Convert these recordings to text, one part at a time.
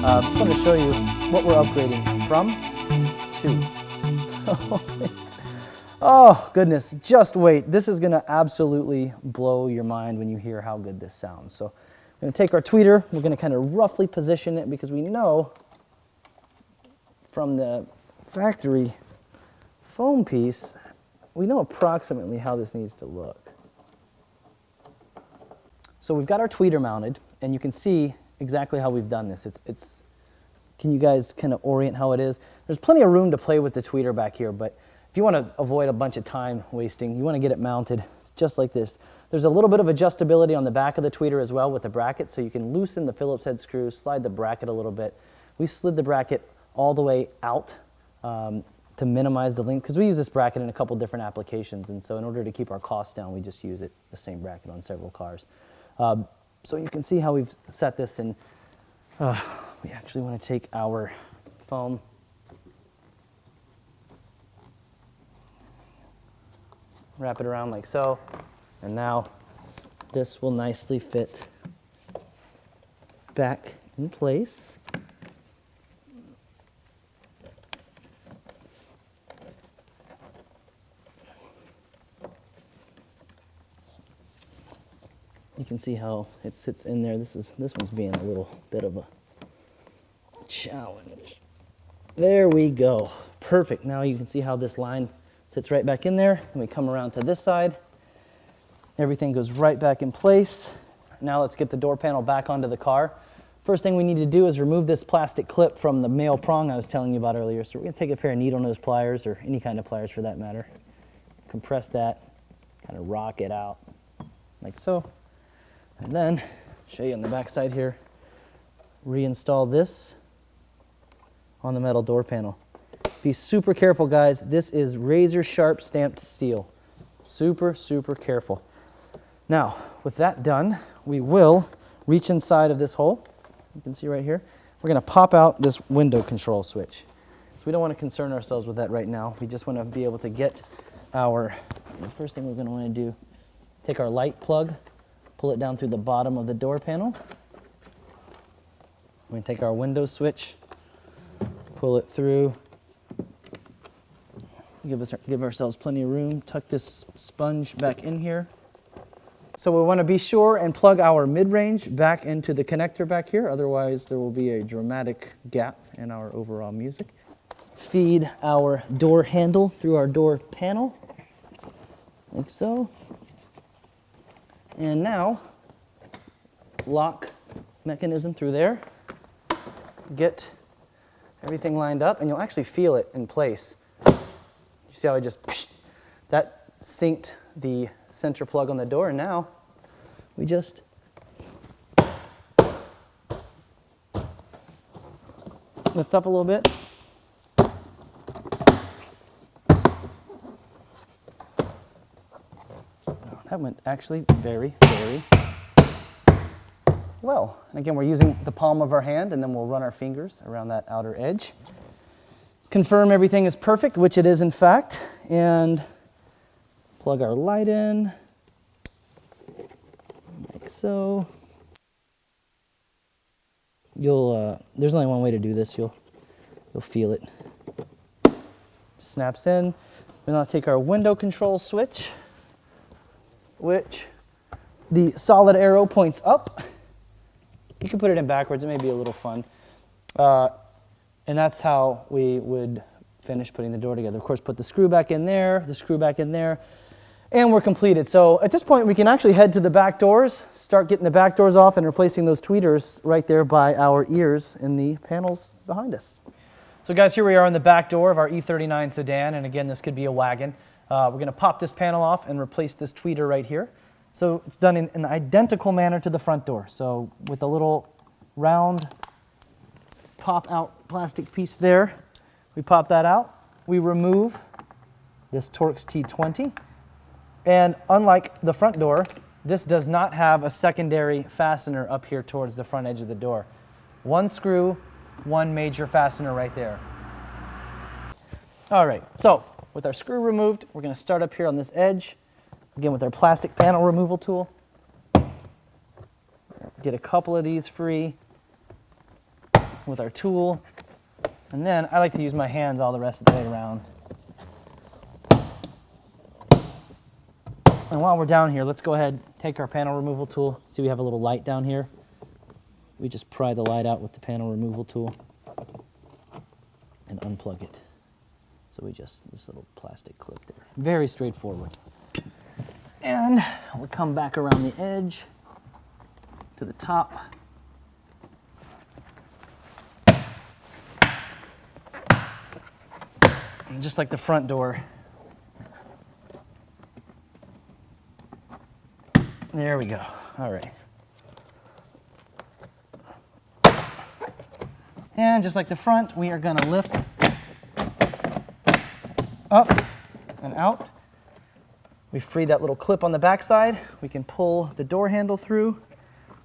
Just wanted to show you what we're upgrading from to. Oh goodness, just wait. This is gonna absolutely blow your mind when you hear how good this sounds. So we're gonna take our tweeter, we're gonna kind of roughly position it because we know from the factory foam piece, we know approximately how this needs to look. So we've got our tweeter mounted, and you can see exactly how we've done this. Can you guys kind of orient how it is? There's plenty of room to play with the tweeter back here, but if you want to avoid a bunch of time wasting, you want to get it mounted just like this. There's a little bit of adjustability on the back of the tweeter as well with the bracket, so you can loosen the Phillips head screw, slide the bracket a little bit. We slid the bracket all the way out to minimize the length, because we use this bracket in a couple different applications, and so in order to keep our costs down, we just use the same bracket on several cars. So you can see how we've set this in. We actually want to take our foam, wrap it around like so, and now this will nicely fit back in place. You can see how it sits in there. This one's being a little bit of a challenge. There we go. Perfect. Now you can see how this line sits right back in there. And we come around to this side. Everything goes right back in place. Now let's get the door panel back onto the car. First thing we need to do is remove this plastic clip from the male prong I was telling you about earlier. So we're going to take a pair of needle nose pliers, or any kind of pliers for that matter. Compress that, kind of rock it out like so. And then, show you on the back side here, reinstall this on the metal door panel. Be super careful, guys. This is razor sharp stamped steel. Super, super careful. Now, with that done, we will reach inside of this hole. You can see right here. We're going to pop out this window control switch. So we don't want to concern ourselves with that right now. We just want to be able to get the first thing we're going to want to do, take our light plug, pull it down through the bottom of the door panel. We're going to take our window switch, pull it through, give ourselves plenty of room, tuck this sponge back in here. So we want to be sure and plug our mid-range back into the connector back here, otherwise there will be a dramatic gap in our overall music. Feed our door handle through our door panel, like so. And now, lock mechanism through there. Get everything lined up, and you'll actually feel it in place. You see how I just, that synced the center plug on the door, and now we just lift up a little bit. That went actually very, very well. And again, we're using the palm of our hand, and then we'll run our fingers around that outer edge. Confirm everything is perfect, which it is in fact, and plug our light in, like so. There's only one way to do this. You'll feel it. Snaps in. We'll now take our window control switch, which the solid arrow points up. You can put it in backwards, it may be a little fun. And that's how we would finish putting the door together. Of course, put the screw back in there, and we're completed. So at this point, we can actually head to the back doors, start getting the back doors off and replacing those tweeters right there by our ears in the panels behind us. So guys, here we are in the back door of our E39 sedan, and again, this could be a wagon. We're going to pop this panel off and replace this tweeter right here. So it's done in an identical manner to the front door. So with a little round pop out plastic piece there, we pop that out. We remove this Torx T20. And unlike the front door, this does not have a secondary fastener up here towards the front edge of the door. One screw, one major fastener right there. All right, so with our screw removed, we're going to start up here on this edge, again with our plastic panel removal tool. Get a couple of these free. with our tool. And then I like to use my hands all the rest of the way around. And while we're down here, let's go ahead, take our panel removal tool. See, we have a little light down here. We just pry the light out with the panel removal tool and unplug it. So we just, this little plastic clip there. Very straightforward. And we'll come back around the edge to the top. And just like the front door. There we go. All right. And just like the front, we are going to lift up and out. We free that little clip on the backside. We can pull the door handle through.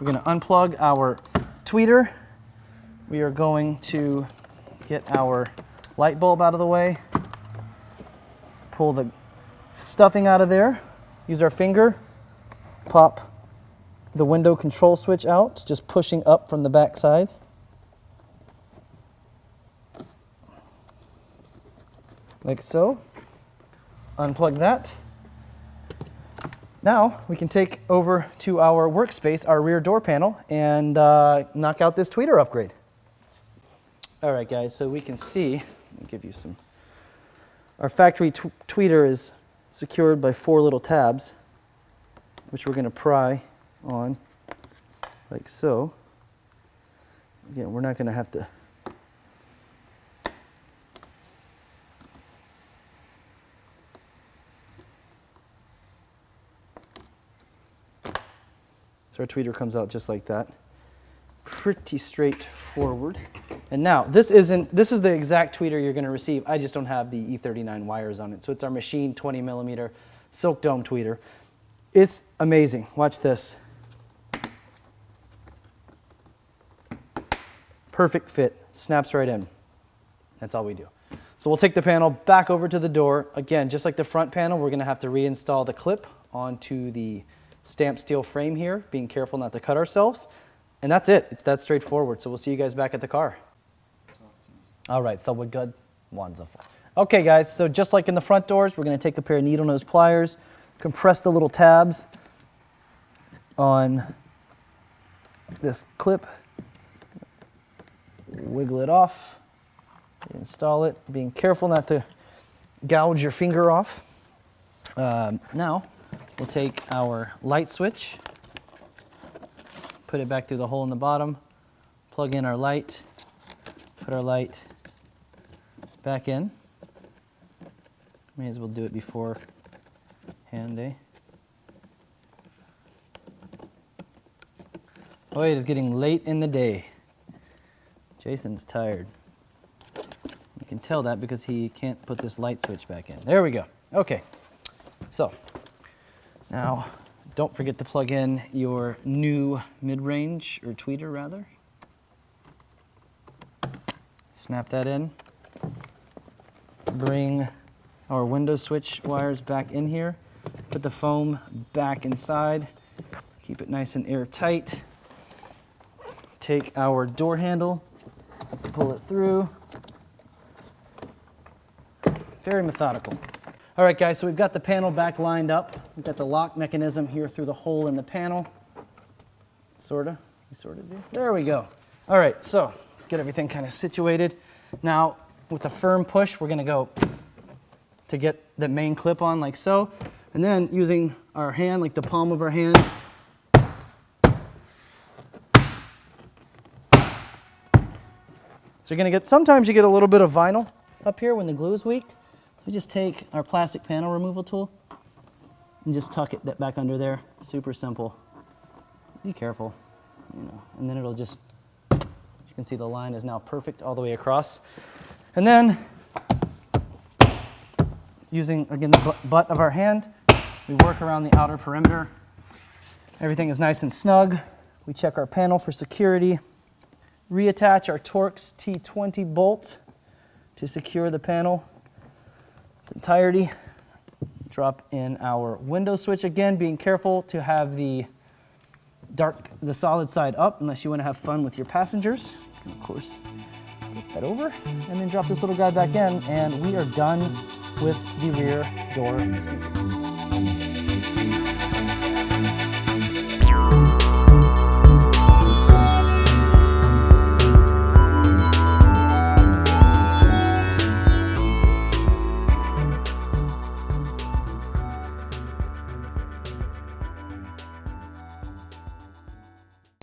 We're going to unplug our tweeter. We are going to get our light bulb out of the way. Pull the stuffing out of there. Use our finger. Pop the window control switch out, just pushing up from the back side. Like so. Unplug that. Now we can take over to our workspace, our rear door panel, and knock out this tweeter upgrade. All right, guys, so we can see, let me give you some. Our factory tweeter is secured by 4 little tabs, which we're going to pry on like so. Again, we're not going to have to. So our tweeter comes out just like that. Pretty straightforward. And now, this is the exact tweeter you're going to receive. I just don't have the E39 wires on it. So it's our machine 20 millimeter silk dome tweeter. It's amazing. Watch this. Perfect fit. Snaps right in. That's all we do. So we'll take the panel back over to the door. Again, just like the front panel, we're going to have to reinstall the clip onto the stamped steel frame here, being careful not to cut ourselves. And that's it. It's that straightforward. So we'll see you guys back at the car. All right, so we're good. Wonderful. Okay, guys, so just like in the front doors, we're going to take a pair of needle nose pliers, compress the little tabs on this clip, wiggle it off, install it, being careful not to gouge your finger off. Now, we'll take our light switch, put it back through the hole in the bottom, plug in our light, put our light back in. May as well do it before hand, eh? Oh, it is getting late in the day. Jason's tired. You can tell that because he can't put this light switch back in. There we go. Okay. So, now don't forget to plug in your new mid-range, or tweeter rather. Snap that in. Bring our window switch wires back in here. Put the foam back inside. Keep it nice and airtight. Take our door handle, pull it through. Very methodical. All right, guys, so we've got the panel back lined up. We've got the lock mechanism here through the hole in the panel. Sorta. We sorta do. There we go. All right, so let's get everything kind of situated. Now, with a firm push, we're going to go to get the main clip on like so. And then using our hand, like the palm of our hand, so you're going to get, sometimes you get a little bit of vinyl up here when the glue is weak. We just take our plastic panel removal tool and just tuck it back under there. Super simple. Be careful, you know, and then it'll just, you can see the line is now perfect all the way across. And then, using, again, the butt of our hand, we work around the outer perimeter. Everything is nice and snug. We check our panel for security. Reattach our Torx T20 bolt to secure the panel its entirety. Drop in our window switch, again, being careful to have the solid side up unless you want to have fun with your passengers. And of course, flip that over and then drop this little guy back in, and we are done with the rear door speakers.